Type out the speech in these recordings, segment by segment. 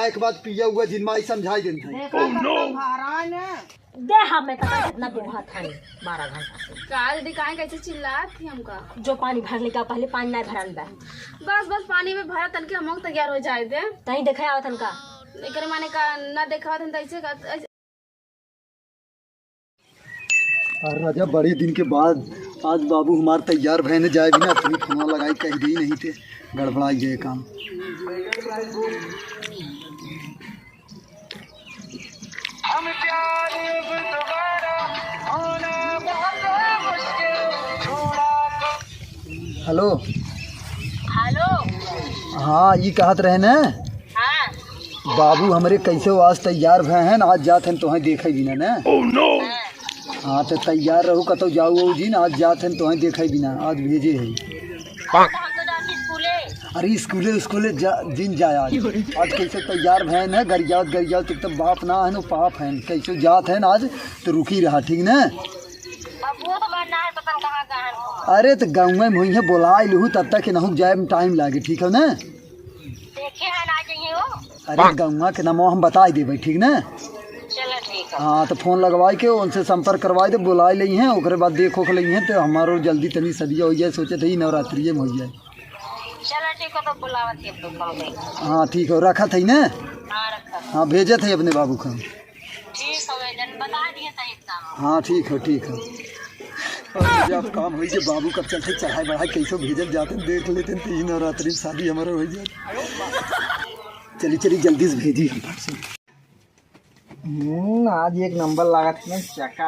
जाए के बाद पिया हुआ जिनमाई समझाई देते दे हमें तो इतना दुहा था 12 घंटा से का दीदी काहे कैसे चिल्लात थी हमका। जो पानी भरने का पहले पानी नहीं भरन बा बस पानी में भरा तन के हम तैयार हो जाए दे तही देखा आवत का एकरे माने का ना देखा था ऐसे का और राजा बड़े दिन के बाद आज बाबू हमारे तैयार भैने जाए बिना अपनी खाना लगाई कह दी नहीं थे गड़बड़ाई गए काम। हेलो हेलो हाँ ये कहत रहे न हाँ बाबू हमारे कैसे आज तैयार भय हैं आज जाते हैं तो देखे बिना न हाँ तो तैयार रहो कतो जाऊ जी न आज जाते हैं तो देखे बिना आज भेजे है अरे स्कूले जिन जाए आज कैसे तैयार भैन है गरियात तो बाप ना है नो पाप है कैसे जात है आज तो रुकी रहा ठीक न। अरे तो गाँव में वही है बोला लूँ तब तक नहुक जाए में टाइम लागे ठीक है न। अरे गाँव के नाम हम बता देवे ठीक न। हाँ तो फोन लगवाई के उनसे संपर्क करवाई दे बुला ली हैं ओकरे बाद देखो के ली हैं तो हमारो जल्दी तनी सदिया हो जाए सोचे थे नवरात्रि में हो जाए। हाँ ठीक है रखा थी न। हाँ भेजे थे अपने बाबू का। हाँ ठीक है जब काम हो जाए बाबू कब चलते चढ़ाई बढ़ाई कैसे भेजल जाते देख लेते हैं तीन नवरात्रि शादी हमारा हो जाए। चली जल्दी से भेजी हम से। आज एक नंबर लगा था चका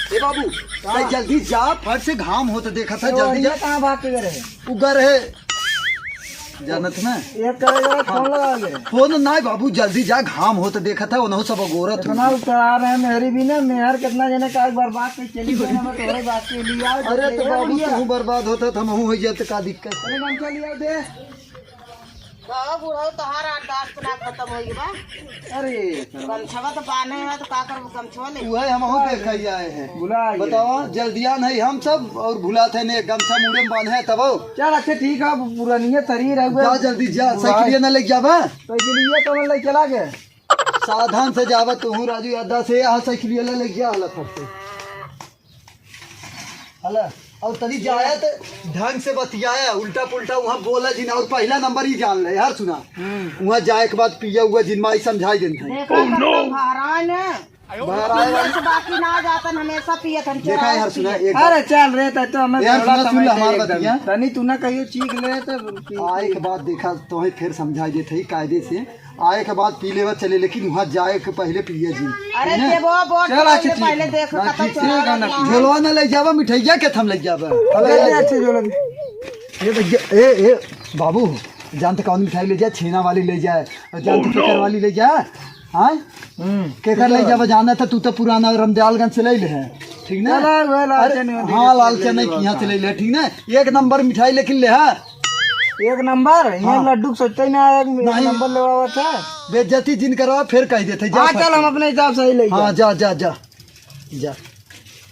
ए बाबू जल्दी जा फट से घाम हो तो देखा था जल्दी जा। कहाँ भाग के गए उगर है जानत ना एक करेगा फोन लगाओगे फोन ना बाबू जल्दी जा घाम हो तो देखा था उन्होंने सब गोरत इतना उतरा रहे हैं मेहरी भी ना मेहर कितना जने का बर्बाद पे चली गई मैं तोरे बात के लिए अरे तो बाबू तू बर्बाद होता था हम हो जाते का दिक्कत। अरे हम चलिए दे बुढ़ाओ तोहार 8-10 पुना खत्म हो गई बा। अरे गमछवा तो बांधे है तो का करबो गमछवा ले वही हम हो देखा ही आए हैं बुला बताओ जल्दिया नहीं हम सब और भुला थे ने गमछा मुड़े में बांधे तब चल अच्छा ठीक है पुरानी शरीर है जा जल्दी जा साइकिल न लेके जावा साइकिल तो ले चला गए सावधान से जावा तू राजू यादा से आ साइकिल न लेके जा हला फट से हला और तनी जाया तो ढंग से बतियाया उल्टा पुल्टा वहाँ बोला जिन और पहला नंबर ही जान ले यार सुना वहाँ जाए के बाद पिया हुआ जिनमाई समझाई देते बाकी ना जाता हमेशा पियत हम देखा यार सुना एक अरे चल रहे तो हमें यार सुन हमार बतिया तनी तू ना कहियो चीख ले तो आए के बाद देखा तो फिर समझाई देते ही कायदे से आए के बाद पी लेवा चले लेकिन वहाँ जाए के पहले पिए जी। अरे ये पहले देख झोलवा न ले जावा मिठाइया के थम ले जावा अच्छे जो लगे ए बाबू जानते कौन मिठाई ले जाए छेना वाली ले जाए और जानते केकर वाली ले जाए हाँ केकर ले जावा जाना था तू तो पुराना रमदयालगंज से ले ले है ठीक ना। हाँ लालचन यहाँ से ले ले ठीक ना एक नंबर मिठाई लेकिन ले है एक नंबर ये लड्डू सोचते ही ना एक नंबर लगावा था बेइज्जती जिन करवा फिर कह देते जा चल हम अपने हिसाब से ही ले हाँ जा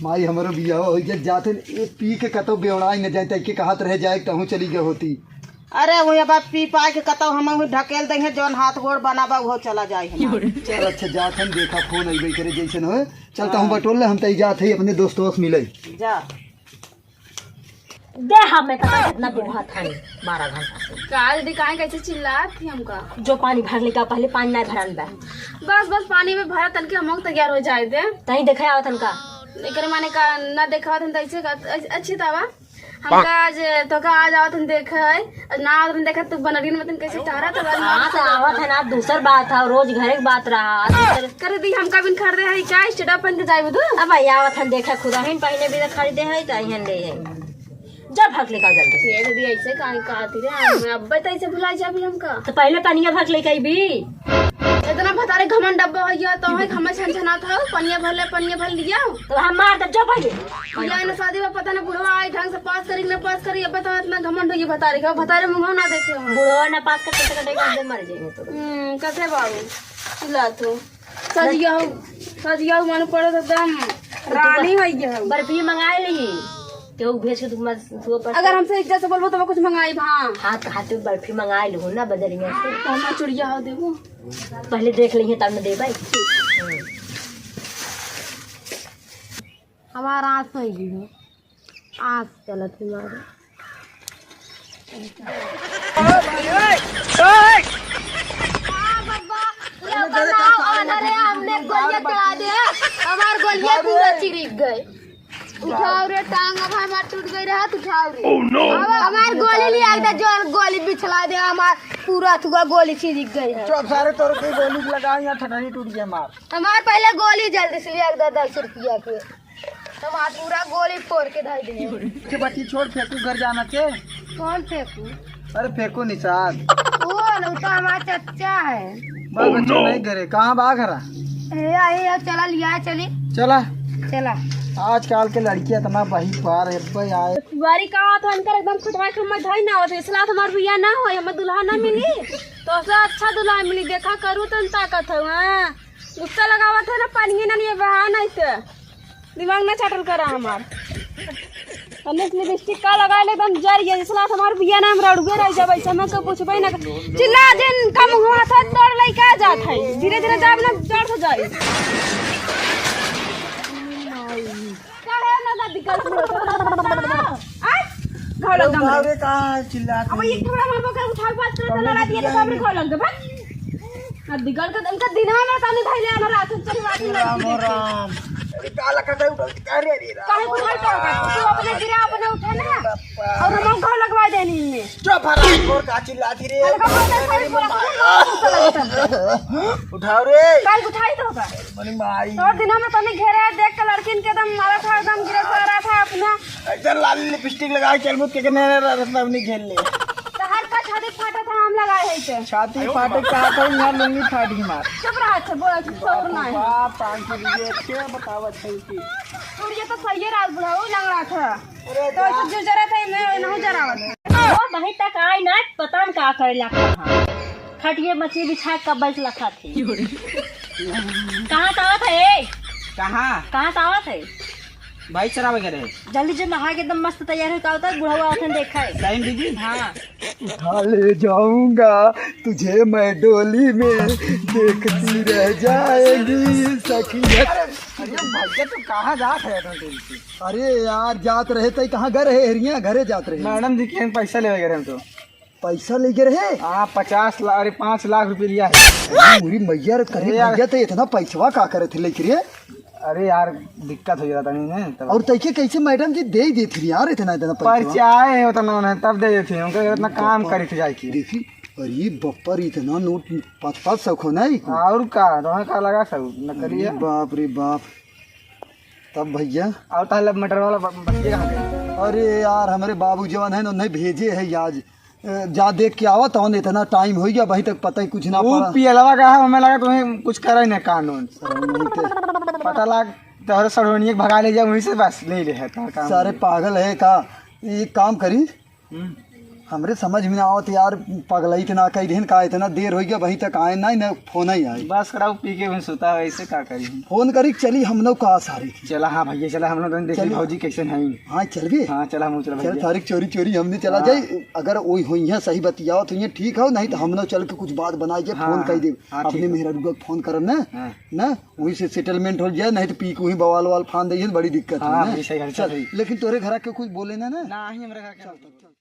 माई हमारो बिया हो जाते पी के कतो बेवड़ाई न जाते के कहत रह जाए कहूँ चली गई होती। अरे वो अब पी पाए के कतो हम ढकेल देंगे जौन हाथ गोड़ बनाबा वो चला जाए चल अच्छा जात हम देखा फोन अबे करे जैसे हो चलता हूँ बटोल हम तई जात है अपने दोस्तों से मिले जा दे हमें तो इतना दुहा था 12 घंटा से का दीदी काहे कैसे चिल्लात थी हमका। जो पानी भरने का पहले पानी नहीं भरन बा बस पानी में भरा तन के हम तैयार हो जाए दे तही देखा आवत का एकरे माने का ना देखा था ऐसे का अच्छी तावा हमका आज तो का आज आवत देखे ना आवत देखा तो बनरीन में कैसे टहरा था। हाँ तो आवत है ना दूसर बात है रोज घर की बात रहा कर दी हमका बिन खरीदे है क्या स्टेडअप पहन के जाए तू अब भाई आवत है देखा खुदा ही पहले भी खरीदे है तो यही ले जाए जब भग लेकर जल्दी ये दीदी ऐसे काहे कहती रे अब ऐसे भुला जाबी हमका तो पहले पनिया भग लेकर भी इतना भतारे घमन डब्बा हो गया तो है खमा छनछना था पनिया भर लिया तो हम मार तब जब पहले या ना शादी में पता ना बुढ़वा आई ढंग से पास करी ना पास करी अब तो इतना घमंड हो गई भतारे का भतारे मुंह ना देखे बुढ़वा ना पास करते करते मर जाएंगे तो कैसे बाबू चिल्ला तो सजिया मन पड़े तो एकदम रानी हो गया बर्फी मंगाए ली केहू भेज के तू पर अगर हमसे इज्जत से बोलबो तो मैं कुछ मंगाई हाँ हाथ हाथ बर्फी मंगा लू ना बजरिया से तो हम चुड़िया हो देबो पहले देख ली तब न देबै हमारा आँख तो ही है आँख चलत हमारे हमने गोलियां चला दे हमार गोलियां पूरा चिरिक गए उठाओ रे टांग अब हमार टूट गई रहा उठाओ रे हमार गोली ले आइदा जो गोली बिछला दे हमार पूरा थुआ गोली चिरिक गई है चुप सारे तोर कोई गोली लगा यहाँ ठटनी टूट गया मार हमार पहले गोली जल्दी से ले आइदा 10 रुपया के हमार पूरा गोली फोड़ के धाई दे के बच्ची छोड़ फेंकू घर जाना के कौन फेंकू अरे फेंकू निशाद वो तो हमारा चच्चा है बाल बच्चे नहीं करे कहाँ बा घरा ये चला लिया चली चला चला आजकल के लड़कियां इतना बही पार है भाई आए बारी का तो इनकर एकदम खुदवा के मत धाई ना होते इसला हमार भैया ना हो हमें दुल्हा ना मिली तो से अच्छा दुल्हा मिली देखा करू तो ताकत है हां गुस्सा लगावत है ना पानी ना लिए बहा नहीं से दिमाग ना चटल करा हमार अन्य लिपस्टिक का लगा ले एकदम जर ये इसला हमार भैया नाम रड़ुए रह जाबे समय को पूछबे ना चिल्ला दिन कम हुआ था तोड़ लइका जात है धीरे धीरे जाब ना जड़ से जाई दिक्कत घर लग दम अरे कहाँ चिल्लात अब ये थोड़ा मार बकर उठा बात करे तो लड़ा दिए तो सब घर लग दे अब दिगल का इनका दिनवा में सामने धइले ना रात चली बात राम राम अरे काला कटा अरे अरे काहे को भाई तू अपने गिरा अपने उठा ना और हम घर लगवा देनी में चुप हराम और का चिल्लाती रे उठाओ रे काहे उठाई तो का मनी माई तो दिनवा में तने घेरे देख के लड़किन के एकदम मारा था एकदम गिरा रहा था अपना एकदम लाल लिपस्टिक लगा के चल मुत के ने रास्ता नहीं खेल ले हर का छाती फाटा था हम लगाए है से छाती फाटे कहा था यहाँ लुंगी फाट गई मार चुप रहा अच्छा बोला चुप और ना है बाप टांग के लिए क्या बतावत है की और ये तो सही रात बुढ़ाओ लग रहा था तो ऐसे जो जरा था मैं नहीं जरावत ओ वहीं तक आई ना पता न का करे लखा था खटिए मछली बिछा कब बज लखा थी कहाँ तावत है कहाँ तावत है भाई चरा वगैरह जल्दी जल्दी नहा के एकदम मस्त तैयार हो का होता है बुढ़ा हुआ देखा है टाइम दीदी हाँ उठा ले जाऊंगा तुझे मैं डोली में देखती रह जाएगी सखिया। अरे भैया तू कहाँ जात है अरे यार जात रहे तो कहाँ घर है हरिया घरे जात रहे मैडम जी के पैसा ले वगैरह हम तो पैसा लेके रहे हाँ 50 लाख अरे 5 लाख रुपए लिया है पूरी मैया करे भैया तो इतना पैसवा का करे थे लेके रे अरे यार दिक्कत हो जाता नहीं है और तैके कैसे मैडम जी दे ही देती यार इतना इतना पैसा परिचय होता ना तब दे देते उनका इतना काम करी थी जाए की देखी अरे बप्पर इतना नोट 5-5 हो नहीं और का दोनों का लगा सब न करिए बाप रे बाप तब भैया और ताले मटर वाला बच्चे कहाँ गए अरे यार हमारे बाबू जवान है उन्हें भेजे है आज जा देख के आवा तो इतना टाइम हो गया वही तक पता ही कुछ ना वो पड़ा पियलवा का है हमें लगा तुम्हें कुछ करे नहीं कानून नहीं थे। पता लग तोहरे सड़ोनी भगा ले जाए वहीं से बस ले ले है तार काम सारे पागल है का एक काम करी हमरे समझ में ना आवत यार पगलई इतना कही दिन का इतना देर हो गया वहीं तक आए ना फोन ही आए बस कराओ पी के सुता है ऐसे का करी फोन करी चली हम लोग का सारी चला हाँ भैया चला हम लोग देखिए भौजी कैसे नहीं हाँ चल गए हाँ चला हम चला चल सारी चोरी चोरी हमने चला जाए अगर वही हुई है सही बतियाओ तो ये ठीक हो नहीं तो हम लोग चल के कुछ बात बनाए फोन कर दे अपने मेहरा फोन कर ना वही से सेटलमेंट हो जाए नहीं तो पी को ही बवाल वाल फान दे बड़ी दिक्कत है लेकिन तोरे घर के कुछ बोले ना हमारे घर